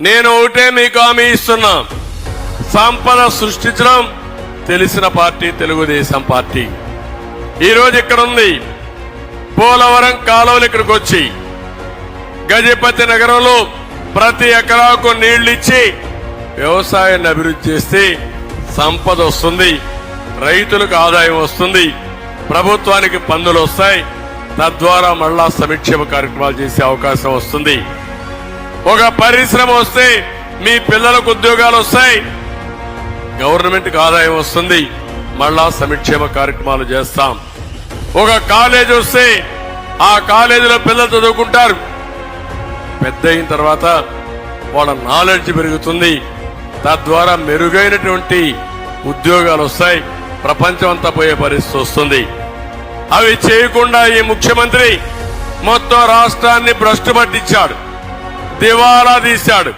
నేను ఒకటే మీకు హామీ ఇస్తున్నా, సంపద సృష్టించడం తెలిసిన పార్టీ తెలుగుదేశం పార్టీ. ఈరోజు ఇక్కడ ఉంది, పోలవరం కాలువలు ఇక్కడికి వచ్చి గజపతి నగరంలో ప్రతి ఎకరాకు నీళ్లిచ్చి వ్యవసాయాన్ని అభివృద్ధి చేస్తే సంపద వస్తుంది, రైతులకు ఆదాయం వస్తుంది, ప్రభుత్వానికి పన్నులు వస్తాయి, తద్వారా మళ్ళా సంక్షేమ కార్యక్రమాలు చేసే అవకాశం వస్తుంది. ఒక పరిశ్రమ వస్తే మీ పిల్లలకు ఉద్యోగాలు వస్తాయి, గవర్నమెంట్కి ఆదాయం వస్తుంది, మళ్ళా సంక్షేమ కార్యక్రమాలు చేస్తాం. ఒక కాలేజ్ వస్తే ఆ కాలేజీలో పిల్లలు చదువుకుంటారు, పెద్ద అయిన తర్వాత వాళ్ళ నాలెడ్జ్ పెరుగుతుంది, తద్వారా మెరుగైనటువంటి ఉద్యోగాలు వస్తాయి, ప్రపంచం అంతా పోయే పరిస్థితి వస్తుంది. అవి చేయకుండా ఈ ముఖ్యమంత్రి మొత్తం రాష్ట్రాన్ని భ్రష్టు పట్టించాడు, దివాలా తీశాడు.